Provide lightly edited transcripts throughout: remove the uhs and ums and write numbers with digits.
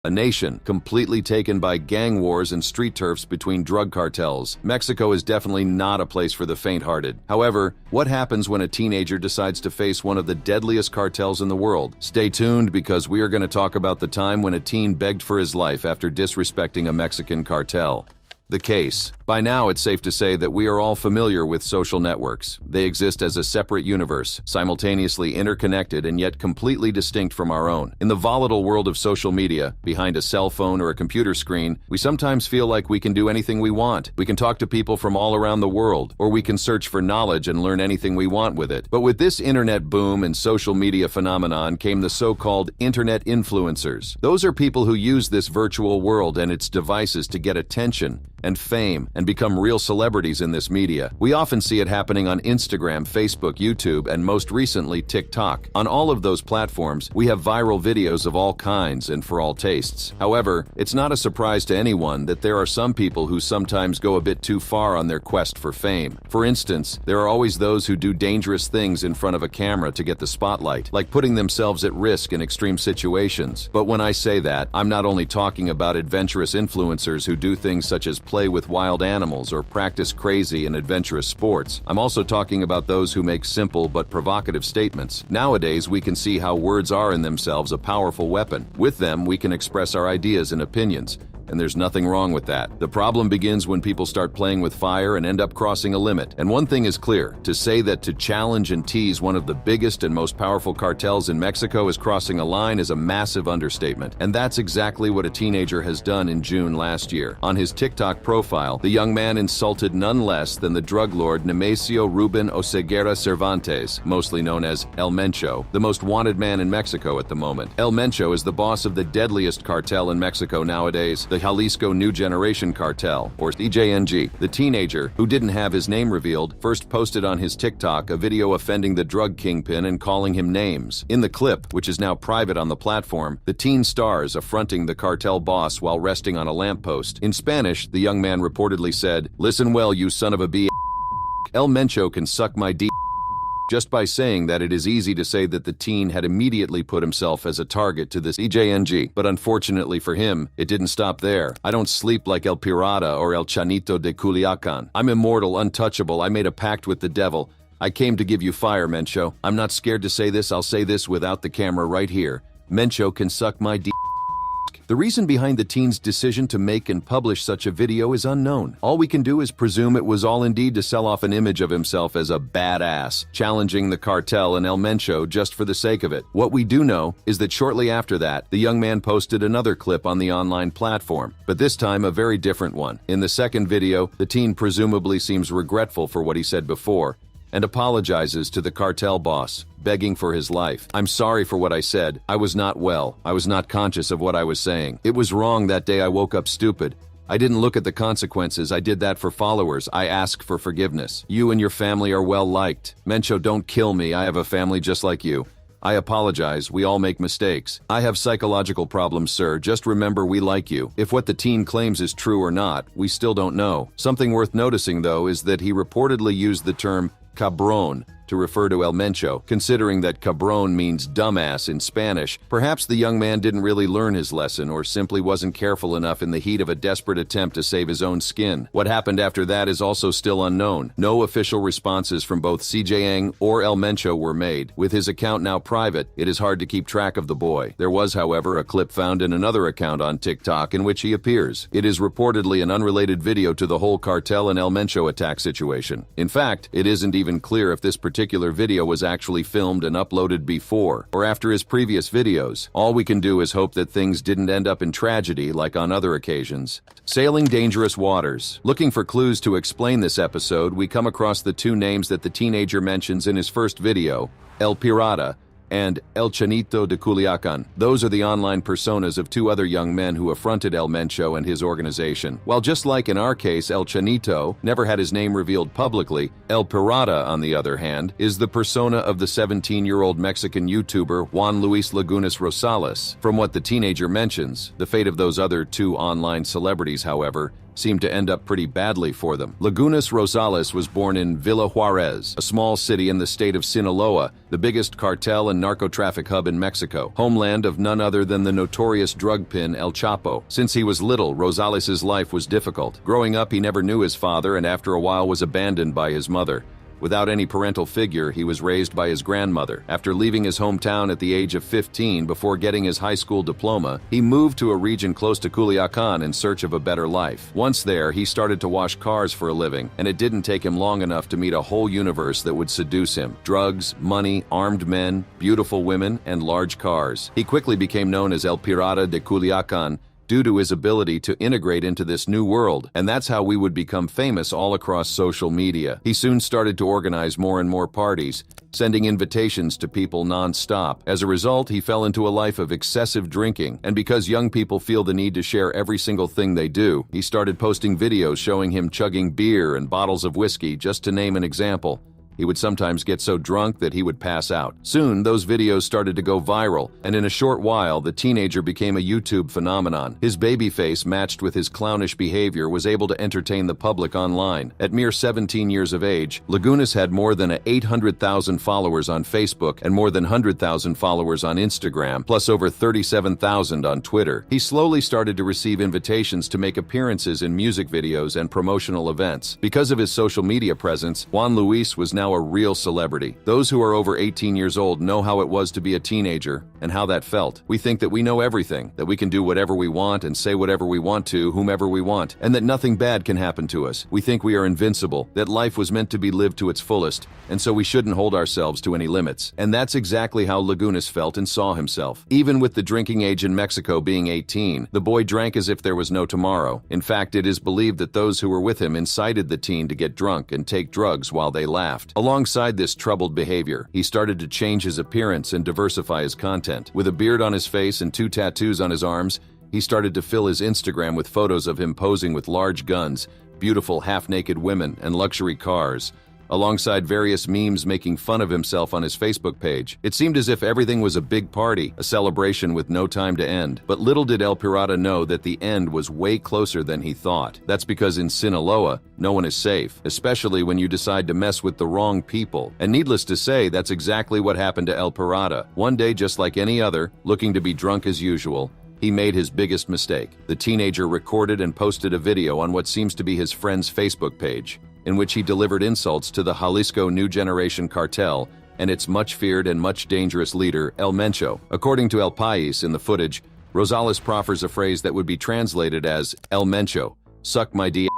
A nation completely taken by gang wars and street turfs between drug cartels, Mexico is definitely not a place for the faint-hearted. However, what happens when a teenager decides to face one of the deadliest cartels in the world? Stay tuned, because we are going to talk about the time when a teen begged for his life after disrespecting a Mexican cartel. The case. By now, it's safe to say that we are all familiar with social networks. They exist as a separate universe, simultaneously interconnected and yet completely distinct from our own. In the volatile world of social media, behind a cell phone or a computer screen, we sometimes feel like we can do anything we want. We can talk to people from all around the world, or we can search for knowledge and learn anything we want with it. But with this internet boom and social media phenomenon came the so-called internet influencers. Those are people who use this virtual world and its devices to get attention and fame and become real celebrities in this media. We often see it happening on Instagram, Facebook, YouTube, and most recently TikTok. On all of those platforms, we have viral videos of all kinds and for all tastes. However, it's not a surprise to anyone that there are some people who sometimes go a bit too far on their quest for fame. For instance, there are always those who do dangerous things in front of a camera to get the spotlight, like putting themselves at risk in extreme situations. But when I say that, I'm not only talking about adventurous influencers who do things such as play with wild animals or practice crazy and adventurous sports. I'm also talking about those who make simple but provocative statements. Nowadays, we can see how words are in themselves a powerful weapon. With them, we can express our ideas and opinions. And there's nothing wrong with that. The problem begins when people start playing with fire and end up crossing a limit. And one thing is clear: to say that to challenge and tease one of the biggest and most powerful cartels in Mexico is crossing a line is a massive understatement. And that's exactly what a teenager has done in June last year. On his TikTok profile, the young man insulted none less than the drug lord Nemesio Ruben Oseguera Cervantes, mostly known as El Mencho, the most wanted man in Mexico at the moment. El Mencho is the boss of the deadliest cartel in Mexico nowadays, the Jalisco New Generation Cartel, or CJNG. The teenager, who didn't have his name revealed, first posted on his TikTok a video offending the drug kingpin and calling him names. In the clip, which is now private on the platform, the teen stars affronting the cartel boss while resting on a lamppost. In Spanish, the young man reportedly said, "Listen well, you son of a b***. El Mencho can suck my d***." Just by saying that, it is easy to say that the teen had immediately put himself as a target to this CJNG. But unfortunately for him, it didn't stop there. I don't sleep like El Pirata or El Chanito de Culiacan. I'm immortal, untouchable. I made a pact with the devil. I came to give you fire, Mencho. I'm not scared to say this. I'll say this without the camera right here. Mencho can suck my d***. The reason behind the teen's decision to make and publish such a video is unknown. All we can do is presume it was all indeed to sell off an image of himself as a badass, challenging the cartel and El Mencho just for the sake of it. What we do know is that shortly after that, the young man posted another clip on the online platform, but this time a very different one. In the second video, the teen presumably seems regretful for what he said before, and apologizes to the cartel boss, begging for his life. "I'm sorry for what I said. I was not well. I was not conscious of what I was saying. It was wrong that day. I woke up stupid. I didn't look at the consequences. I did that for followers. I ask for forgiveness. You and your family are well liked. Mencho, don't kill me. I have a family just like you. I apologize. We all make mistakes. I have psychological problems, sir. Just remember, we like you." If what the teen claims is true or not, we still don't know. Something worth noticing, though, is that he reportedly used the term cabron to refer to El Mencho. Considering that cabron means dumbass in Spanish, perhaps the young man didn't really learn his lesson, or simply wasn't careful enough in the heat of a desperate attempt to save his own skin. What happened after that is also still unknown. No official responses from both CJN or El Mencho were made. With his account now private, it is hard to keep track of the boy. There was, however, a clip found in another account on TikTok in which he appears. It is reportedly an unrelated video to the whole cartel and El Mencho attack situation. In fact, it isn't even clear if this particular video was actually filmed and uploaded before or after his previous videos. All we can do is hope that things didn't end up in tragedy like on other occasions. Sailing dangerous waters. Looking for clues to explain this episode, we come across the two names that the teenager mentions in his first video, El Pirata and El Chanito de Culiacan. Those are the online personas of two other young men who affronted El Mencho and his organization. While just like in our case, El Chanito never had his name revealed publicly, El Pirata, on the other hand, is the persona of the 17-year-old Mexican YouTuber Juan Luis Lagunas Rosales. From what the teenager mentions, the fate of those other two online celebrities, however, seemed to end up pretty badly for them. Lagunas Rosales was born in Villa Juarez, a small city in the state of Sinaloa, the biggest cartel and narco-traffic hub in Mexico, homeland of none other than the notorious drug pin El Chapo. Since he was little, Rosales' life was difficult. Growing up, he never knew his father and after a while was abandoned by his mother. Without any parental figure, he was raised by his grandmother. After leaving his hometown at the age of 15 before getting his high school diploma, he moved to a region close to Culiacan in search of a better life. Once there, he started to wash cars for a living, and it didn't take him long enough to meet a whole universe that would seduce him. Drugs, money, armed men, beautiful women, and large cars. He quickly became known as El Pirata de Culiacan, due to his ability to integrate into this new world, and that's how we would become famous all across social media. He soon started to organize more and more parties, sending invitations to people non-stop. As a result, he fell into a life of excessive drinking, and because young people feel the need to share every single thing they do, he started posting videos showing him chugging beer and bottles of whiskey, just to name an example. He would sometimes get so drunk that he would pass out. Soon, those videos started to go viral, and in a short while, the teenager became a YouTube phenomenon. His baby face, matched with his clownish behavior, was able to entertain the public online. At mere 17 years of age, Lagunas had more than 800,000 followers on Facebook and more than 100,000 followers on Instagram, plus over 37,000 on Twitter. He slowly started to receive invitations to make appearances in music videos and promotional events. Because of his social media presence, Juan Luis was now a real celebrity. Those who are over 18 years old know how it was to be a teenager and how that felt. We think that we know everything, that we can do whatever we want and say whatever we want to whomever we want, and that nothing bad can happen to us. We think we are invincible, that life was meant to be lived to its fullest, and so we shouldn't hold ourselves to any limits. And that's exactly how Lagunas felt and saw himself. Even with the drinking age in Mexico being 18, the boy drank as if there was no tomorrow. In fact, it is believed that those who were with him incited the teen to get drunk and take drugs while they laughed. Alongside this troubled behavior, he started to change his appearance and diversify his content. With a beard on his face and 2 tattoos on his arms, he started to fill his Instagram with photos of him posing with large guns, beautiful half-naked women, and luxury cars, alongside various memes making fun of himself on his Facebook page. It seemed as if everything was a big party, a celebration with no time to end. But little did El Pirata know that the end was way closer than he thought. That's because in Sinaloa, no one is safe, especially when you decide to mess with the wrong people. And needless to say, that's exactly what happened to El Pirata. One day, just like any other, looking to be drunk as usual, he made his biggest mistake. The teenager recorded and posted a video on what seems to be his friend's Facebook page, in which he delivered insults to the Jalisco New Generation Cartel and its much-feared and much dangerous leader, El Mencho. According to El País in the footage, Rosales proffers a phrase that would be translated as, "El Mencho, suck my D."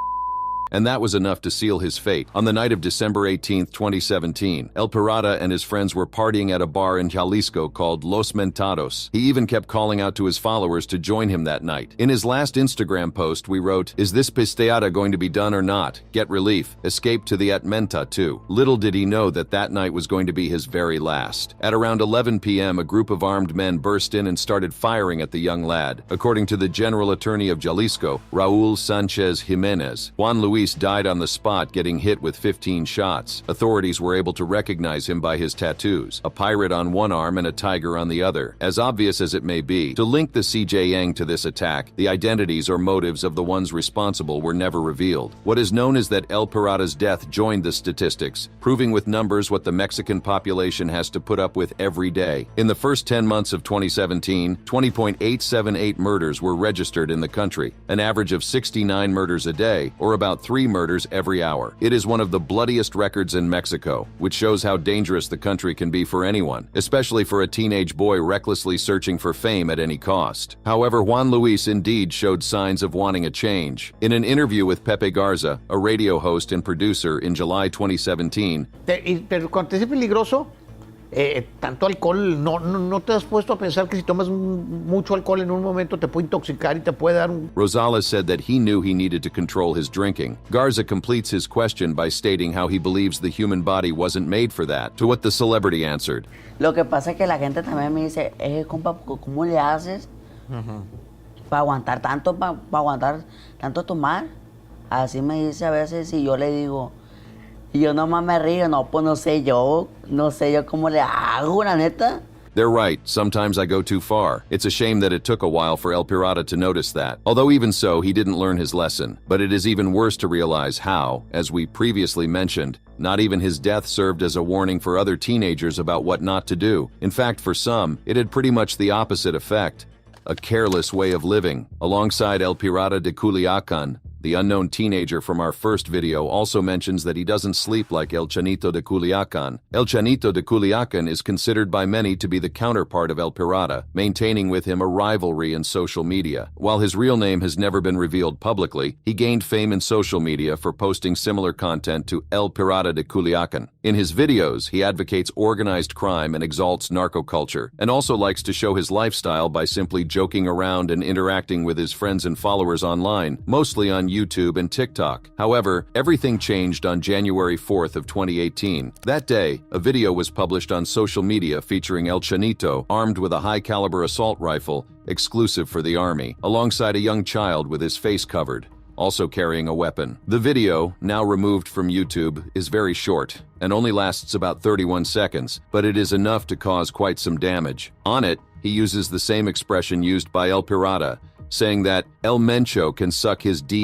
And that was enough to seal his fate. On the night of December 18, 2017, El Pirata and his friends were partying at a bar in Jalisco called Los Mentados. He even kept calling out to his followers to join him that night. In his last Instagram post, we wrote, "Is this pisteada going to be done or not? Get relief. Escape to the Atmenta too." Little did he know that that night was going to be his very last. At around 11 p.m., a group of armed men burst in and started firing at the young lad. According to the General Attorney of Jalisco, Raul Sanchez Jimenez, Juan Luis died on the spot, getting hit with 15 shots. Authorities were able to recognize him by his tattoos, a pirate on one arm and a tiger on the other. As obvious as it may be, to link the CJN to this attack, the identities or motives of the ones responsible were never revealed. What is known is that El Pirata's death joined the statistics, proving with numbers what the Mexican population has to put up with every day. In the first 10 months of 2017, 20.878 murders were registered in the country, an average of 69 murders a day, or about 3 murders every hour. It is one of the bloodiest records in Mexico, which shows how dangerous the country can be for anyone, especially for a teenage boy recklessly searching for fame at any cost. However, Juan Luis indeed showed signs of wanting a change. In an interview with Pepe Garza, a radio host and producer, in July 2017, Pero cuando te dice peligroso, tanto alcohol, no te has puesto a pensar que si tomas mucho alcohol en un momento te puede intoxicar y te puede dar un... Rosales said that he knew he needed to control his drinking. Garza completes his question by stating how he believes the human body wasn't made for that, to what the celebrity answered. Lo que pasa es que la gente también me dice, compa, ¿cómo le haces para aguantar tanto, para aguantar tanto tomar? Así me dice a veces y yo le digo... Y yo nomás me río, no, pues no sé yo cómo le hago, la neta. They're right, sometimes I go too far. It's a shame that it took a while for El Pirata to notice that. Although even so, he didn't learn his lesson. But it is even worse to realize how, as we previously mentioned, not even his death served as a warning for other teenagers about what not to do. In fact, for some, it had pretty much the opposite effect. A careless way of living. Alongside El Pirata de Culiacan, the unknown teenager from our first video also mentions that he doesn't sleep like El Chanito de Culiacan. El Chanito de Culiacan is considered by many to be the counterpart of El Pirata, maintaining with him a rivalry in social media. While his real name has never been revealed publicly, he gained fame in social media for posting similar content to El Pirata de Culiacan. In his videos, he advocates organized crime and exalts narco-culture, and also likes to show his lifestyle by simply joking around and interacting with his friends and followers online, mostly on YouTube and TikTok. However, everything changed on January 4th of 2018. That day, a video was published on social media featuring El Chanito armed with a high-caliber assault rifle exclusive for the army, alongside a young child with his face covered, also carrying a weapon. The video, now removed from YouTube, is very short and only lasts about 31 seconds, but it is enough to cause quite some damage. On it, he uses the same expression used by El Pirata, saying that El Mencho can suck his D.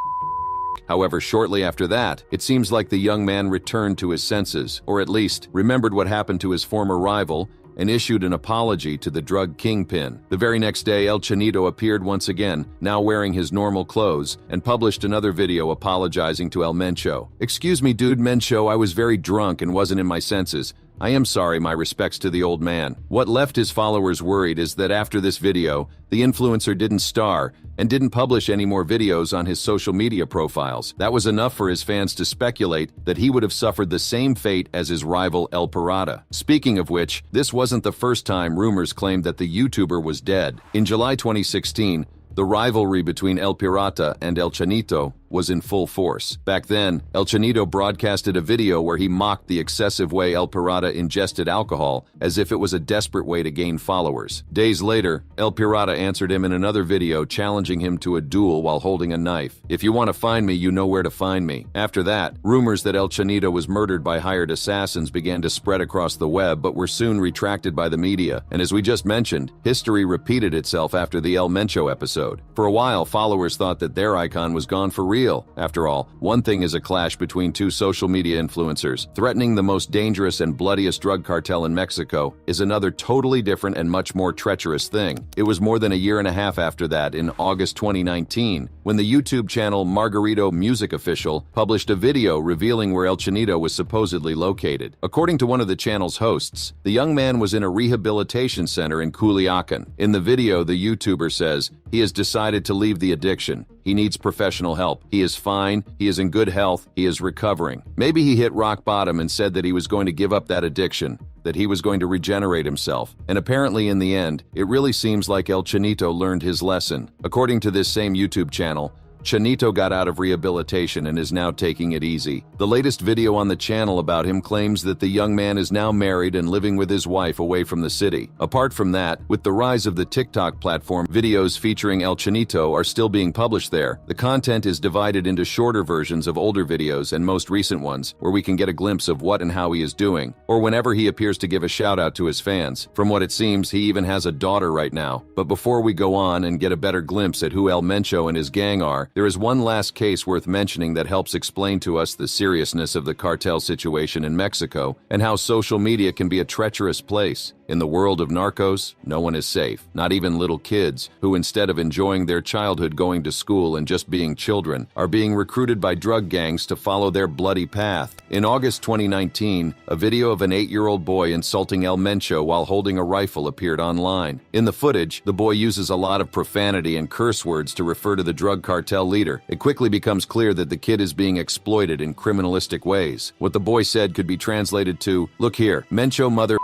However, shortly after that, it seems like the young man returned to his senses, or at least remembered what happened to his former rival, and issued an apology to the drug kingpin. The very next day, El Chanito appeared once again, now wearing his normal clothes, and published another video apologizing to El Mencho. "Excuse me, dude Mencho, I was very drunk and wasn't in my senses. I am sorry, my respects to the old man." What left his followers worried is that after this video, the influencer didn't star and didn't publish any more videos on his social media profiles. That was enough for his fans to speculate that he would have suffered the same fate as his rival El Pirata. Speaking of which, this wasn't the first time rumors claimed that the YouTuber was dead. In July 2016, the rivalry between El Pirata and El Chanito was in full force. Back then, El Chanito broadcasted a video where he mocked the excessive way El Pirata ingested alcohol, as if it was a desperate way to gain followers. Days later, El Pirata answered him in another video, challenging him to a duel while holding a knife. "If you want to find me, you know where to find me." After that, rumors that El Chanito was murdered by hired assassins began to spread across the web, but were soon retracted by the media. And as we just mentioned, history repeated itself after the El Mencho episode. For a while, followers thought that their icon was gone for real. After all, one thing is a clash between two social media influencers. Threatening the most dangerous and bloodiest drug cartel in Mexico is another totally different and much more treacherous thing. It was more than a year and a half after that, in August 2019, when the YouTube channel Margarito Music Official published a video revealing where El Chanito was supposedly located. According to one of the channel's hosts, the young man was in a rehabilitation center in Culiacan. In the video, the YouTuber says he has decided to leave the addiction. He needs professional help. He is fine. He is in good health. He is recovering. Maybe he hit rock bottom and said that he was going to give up that addiction, that he was going to regenerate himself. And apparently in the end, it really seems like El Chanito learned his lesson. According to this same YouTube channel, Chanito got out of rehabilitation and is now taking it easy. The latest video on the channel about him claims that the young man is now married and living with his wife away from the city. Apart from that, with the rise of the TikTok platform, videos featuring El Chanito are still being published there. The content is divided into shorter versions of older videos and most recent ones, where we can get a glimpse of what and how he is doing, or whenever he appears to give a shout out to his fans. From what it seems, he even has a daughter right now. But before we go on and get a better glimpse at who El Mencho and his gang are, there is one last case worth mentioning that helps explain to us the seriousness of the cartel situation in Mexico and how social media can be a treacherous place. In the world of narcos, no one is safe, not even little kids, who instead of enjoying their childhood going to school and just being children, are being recruited by drug gangs to follow their bloody path. In August 2019, a video of an 8-year-old boy insulting El Mencho while holding a rifle appeared online. In the footage, the boy uses a lot of profanity and curse words to refer to the drug cartel leader. It quickly becomes clear that the kid is being exploited in criminalistic ways. What the boy said could be translated to, "Look here, Mencho mother,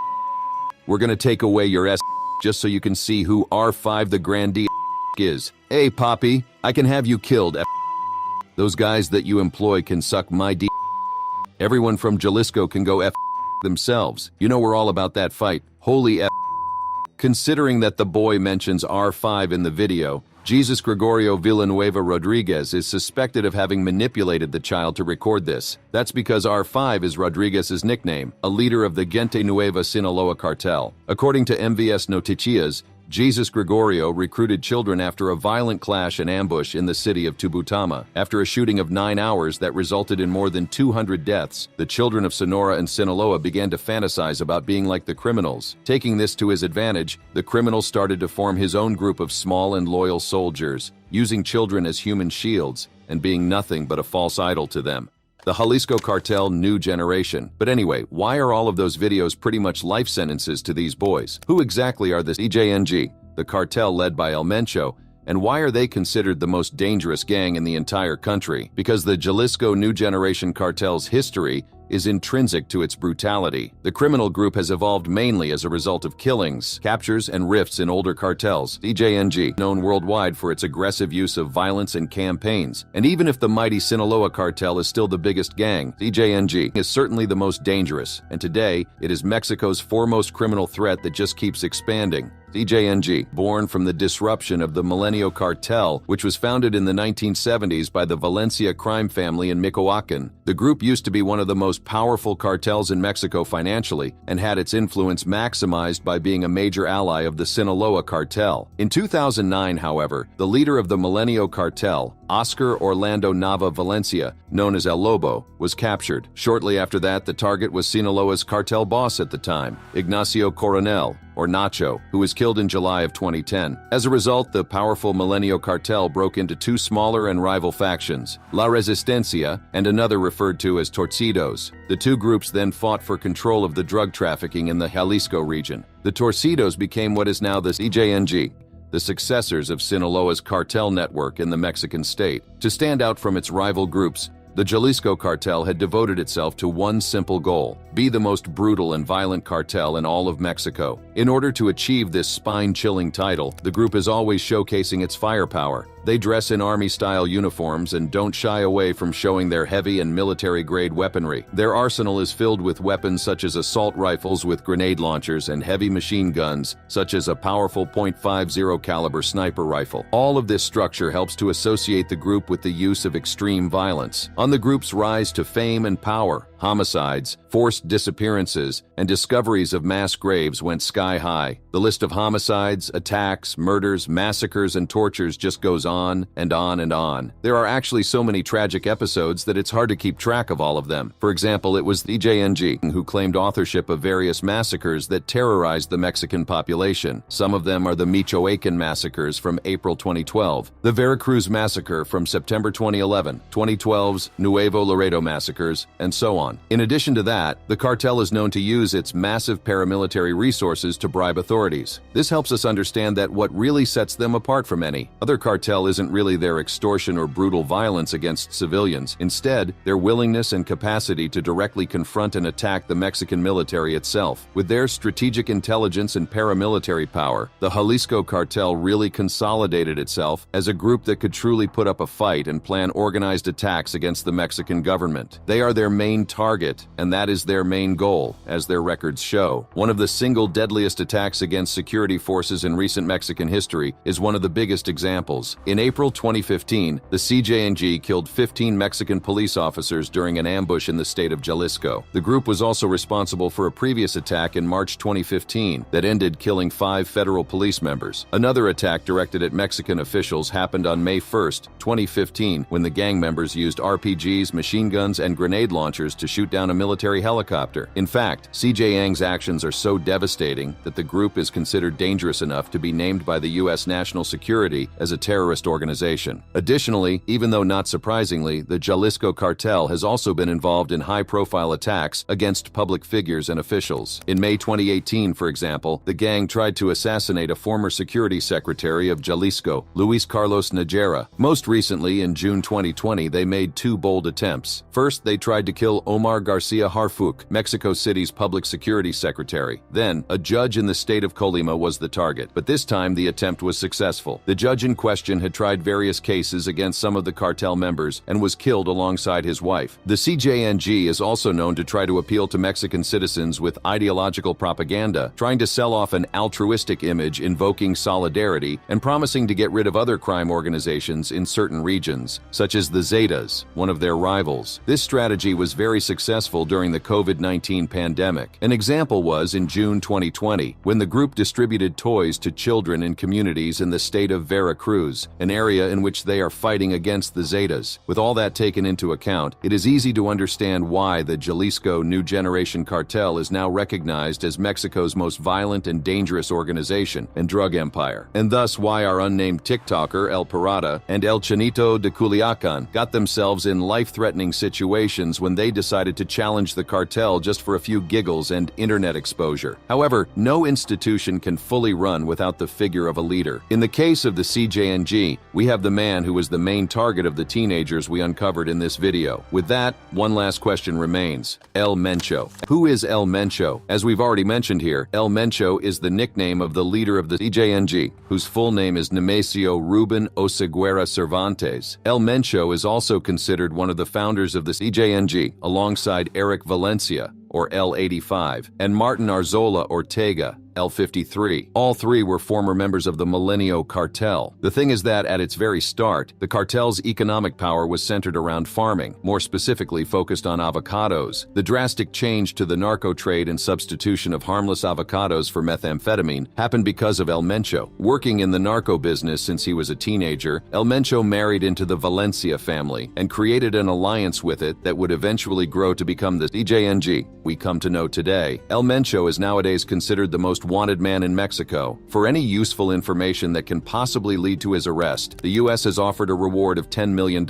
we're gonna take away your ass just so you can see who R5 the grandee is. Hey, Poppy, I can have you killed. Those guys that you employ can suck my d. Everyone from Jalisco can go F themselves. You know we're all about that fight. Holy F." Considering that the boy mentions R5 in the video, Jesus Gregorio Villanueva Rodriguez is suspected of having manipulated the child to record this. That's because R5 is Rodriguez's nickname, a leader of the Gente Nueva Sinaloa cartel. According to MVS Noticias, Jesus Gregorio recruited children after a violent clash and ambush in the city of Tubutama. After a shooting of 9 hours that resulted in more than 200 deaths, the children of Sonora and Sinaloa began to fantasize about being like the criminals. Taking this to his advantage, the criminal started to form his own group of small and loyal soldiers, using children as human shields and being nothing but a false idol to them. The Jalisco Cartel New Generation. But anyway, why are all of those videos pretty much life sentences to these boys? Who exactly are the CJNG, the cartel led by El Mencho, and why are they considered the most dangerous gang in the entire country? Because the Jalisco New Generation cartel's history is intrinsic to its brutality. The criminal group has evolved mainly as a result of killings, captures, and rifts in older cartels. CJNG, known worldwide for its aggressive use of violence and campaigns. And even if the mighty Sinaloa cartel is still the biggest gang, CJNG is certainly the most dangerous, and today it is Mexico's foremost criminal threat that just keeps expanding. CJNG, born from the disruption of the Milenio Cartel, which was founded in the 1970s by the Valencia crime family in Michoacan. The group used to be one of the most powerful cartels in Mexico financially and had its influence maximized by being a major ally of the Sinaloa cartel. In 2009, however, the leader of the Milenio Cartel, Oscar Orlando Nava Valencia, known as El Lobo, was captured. Shortly after that, the target was Sinaloa's cartel boss at the time, Ignacio Coronel, or Nacho, who was killed in July of 2010. As a result, the powerful Milenio cartel broke into two smaller and rival factions, La Resistencia and another referred to as Torcidos. The two groups then fought for control of the drug trafficking in the Jalisco region. The Torcidos became what is now the CJNG, the successors of Sinaloa's cartel network in the Mexican state. To stand out from its rival groups, the Jalisco cartel had devoted itself to one simple goal: be the most brutal and violent cartel in all of Mexico. In order to achieve this spine-chilling title, the group is always showcasing its firepower. They dress in army-style uniforms and don't shy away from showing their heavy and military-grade weaponry. Their arsenal is filled with weapons such as assault rifles with grenade launchers and heavy machine guns, such as a powerful .50 caliber sniper rifle. All of this structure helps to associate the group with the use of extreme violence. On the group's rise to fame and power, homicides, forced disappearances, and discoveries of mass graves went sky high. The list of homicides, attacks, murders, massacres, and tortures just goes on and on and on. There are actually so many tragic episodes that it's hard to keep track of all of them. For example, it was the CJNG who claimed authorship of various massacres that terrorized the Mexican population. Some of them are the Michoacan massacres from April 2012, the Veracruz massacre from September 2011, 2012's Nuevo Laredo massacres, and so on. In addition to that, the cartel is known to use its massive paramilitary resources to bribe authorities. This helps us understand that what really sets them apart from any other cartel isn't really their extortion or brutal violence against civilians. Instead, their willingness and capacity to directly confront and attack the Mexican military itself. With their strategic intelligence and paramilitary power, the Jalisco cartel really consolidated itself as a group that could truly put up a fight and plan organized attacks against the Mexican government. They are their main target, and that is their main goal, as their records show. One of the single deadliest attacks against security forces in recent Mexican history is one of the biggest examples. In April 2015, the CJNG killed 15 Mexican police officers during an ambush in the state of Jalisco. The group was also responsible for a previous attack in March 2015 that ended killing 5 federal police members. Another attack directed at Mexican officials happened on May 1st, 2015, when the gang members used RPGs, machine guns, and grenade launchers to shoot down a military helicopter. In fact, CJNG's actions are so devastating that the group is considered dangerous enough to be named by the U.S. National Security as a terrorist organization. Additionally, even though not surprisingly, the Jalisco cartel has also been involved in high-profile attacks against public figures and officials. In May 2018, for example, the gang tried to assassinate a former security secretary of Jalisco, Luis Carlos Najera. Most recently, in June 2020, they made 2 bold attempts. First, they tried to kill Omar Garcia Harfuch, Mexico City's public security secretary. Then, a judge in the state of Colima was the target, but this time the attempt was successful. The judge in question had tried various cases against some of the cartel members and was killed alongside his wife. The CJNG is also known to try to appeal to Mexican citizens with ideological propaganda, trying to sell off an altruistic image invoking solidarity and promising to get rid of other crime organizations in certain regions, such as the Zetas, one of their rivals. This strategy was very successful during the COVID-19 pandemic. An example was in June 2020, when the group distributed toys to children in communities in the state of Veracruz, an area in which they are fighting against the Zetas. With all that taken into account, it is easy to understand why the Jalisco New Generation Cartel is now recognized as Mexico's most violent and dangerous organization and drug empire, and thus why our unnamed TikToker El Parada and El Chinito de Culiacan got themselves in life-threatening situations when they decided to challenge the cartel just for a few giggles and internet exposure. However, no institution can fully run without the figure of a leader. In the case of the CJNG, we have the man who was the main target of the teenagers we uncovered in this video. With that, one last question remains. El Mencho. Who is El Mencho? As we've already mentioned here, El Mencho is the nickname of the leader of the CJNG, whose full name is Nemesio Ruben Oseguera Cervantes. El Mencho is also considered one of the founders of the CJNG, alongside Eric Valencia, or L85, and Martin Arzola Ortega, L53. All three were former members of the Milenio Cartel. The thing is that at its very start, the cartel's economic power was centered around farming, more specifically focused on avocados. The drastic change to the narco trade and substitution of harmless avocados for methamphetamine happened because of El Mencho. Working in the narco business since he was a teenager, El Mencho married into the Valencia family and created an alliance with it that would eventually grow to become the CJNG we come to know today. El Mencho is nowadays considered the most wanted man in Mexico. For any useful information that can possibly lead to his arrest, the U.S. has offered a reward of $10 million,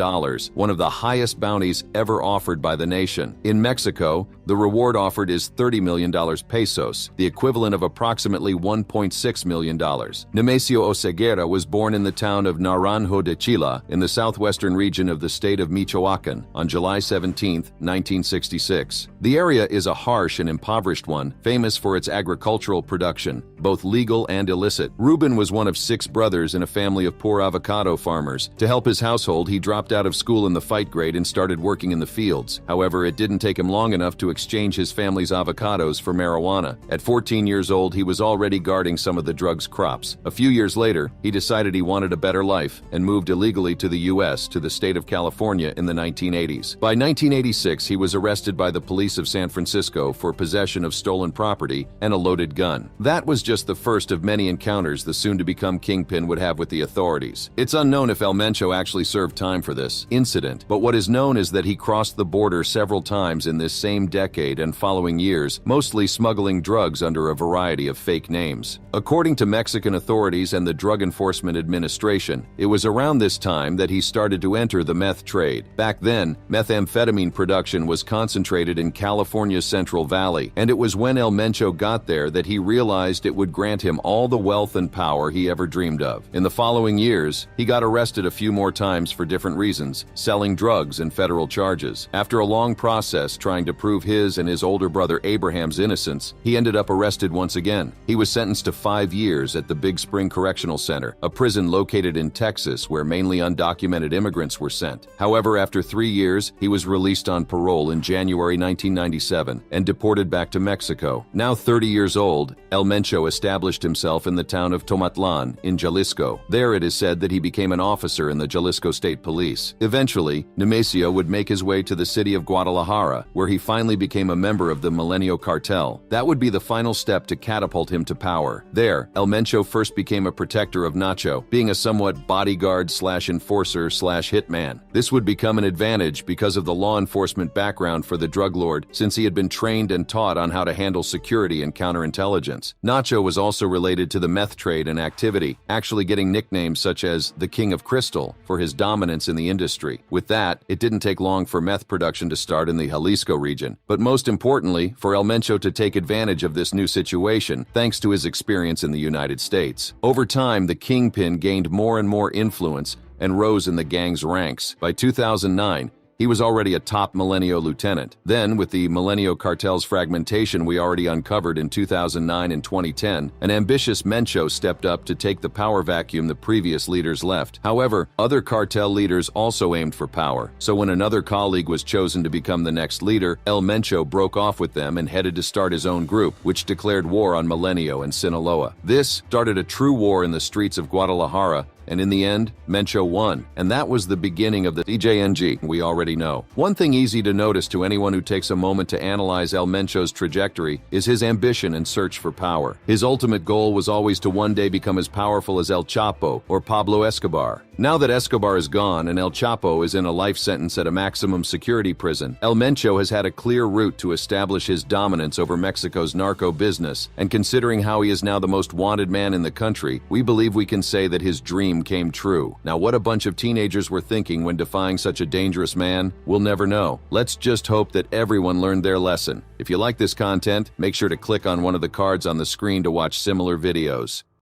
one of the highest bounties ever offered by the nation. In Mexico, the reward offered is $30 million pesos, the equivalent of approximately $1.6 million. Nemesio Oseguera was born in the town of Naranjo de Chila in the southwestern region of the state of Michoacan on July 17, 1966. The area is a harsh and impoverished one, famous for its agricultural production, both legal and illicit. Ruben was one of 6 brothers in a family of poor avocado farmers. To help his household, he dropped out of school in the fight grade and started working in the fields. However, it didn't take him long enough to exchange his family's avocados for marijuana. At 14 years old, he was already guarding some of the drug's crops. A few years later, he decided he wanted a better life and moved illegally to the U.S. to the state of California in the 1980s. By 1986, he was arrested by the police of San Francisco for possession of stolen property and a loaded gun. That was just the first of many encounters the soon-to-become kingpin would have with the authorities. It's unknown if El Mencho actually served time for this incident, but what is known is that he crossed the border several times in this same decade and following years, mostly smuggling drugs under a variety of fake names. According to Mexican authorities and the Drug Enforcement Administration, it was around this time that he started to enter the meth trade. Back then, methamphetamine production was concentrated in California's Central Valley, and it was when El Mencho got there that he realized it would grant him all the wealth and power he ever dreamed of. In the following years, he got arrested a few more times for different reasons, selling drugs and federal charges. After a long process trying to prove his and his older brother Abraham's innocence, he ended up arrested once again. He was sentenced to 5 years at the Big Spring Correctional Center, a prison located in Texas where mainly undocumented immigrants were sent. However, after 3 years, he was released on parole in January 1997 and deported back to Mexico. Now 30 years old, El Mencho established himself in the town of Tomatlan in Jalisco. There it is said that he became an officer in the Jalisco State Police. Eventually, Nemesio would make his way to the city of Guadalajara, where he finally became a member of the Milenio Cartel. That would be the final step to catapult him to power. There, El Mencho first became a protector of Nacho, being a somewhat bodyguard/enforcer/hitman. This would become an advantage because of the law enforcement background for the drug lord, since he had been trained and taught on how to handle security and counterintelligence. Nacho was also related to the meth trade and activity, actually getting nicknames such as the King of Crystal for his dominance in the industry. With that, it didn't take long for meth production to start in the Jalisco region, but most importantly, for El Mencho to take advantage of this new situation, thanks to his experience in the United States. Over time, the kingpin gained more and more influence and rose in the gang's ranks. By 2009, He was already a top Milenio lieutenant. Then, with the Milenio cartel's fragmentation we already uncovered in 2009 and 2010, an ambitious Mencho stepped up to take the power vacuum the previous leaders left. However, other cartel leaders also aimed for power, so when another colleague was chosen to become the next leader, El Mencho broke off with them and headed to start his own group, which declared war on Milenio and Sinaloa. This started a true war in the streets of Guadalajara, and in the end, Mencho won. And that was the beginning of the DJNG we already know. One thing easy to notice to anyone who takes a moment to analyze El Mencho's trajectory is his ambition and search for power. His ultimate goal was always to one day become as powerful as El Chapo or Pablo Escobar. Now that Escobar is gone and El Chapo is in a life sentence at a maximum security prison, El Mencho has had a clear route to establish his dominance over Mexico's narco business. And considering how he is now the most wanted man in the country, we believe we can say that his dream came true. Now, what a bunch of teenagers were thinking when defying such a dangerous man, we'll never know. Let's just hope that everyone learned their lesson. If you like this content, make sure to click on one of the cards on the screen to watch similar videos.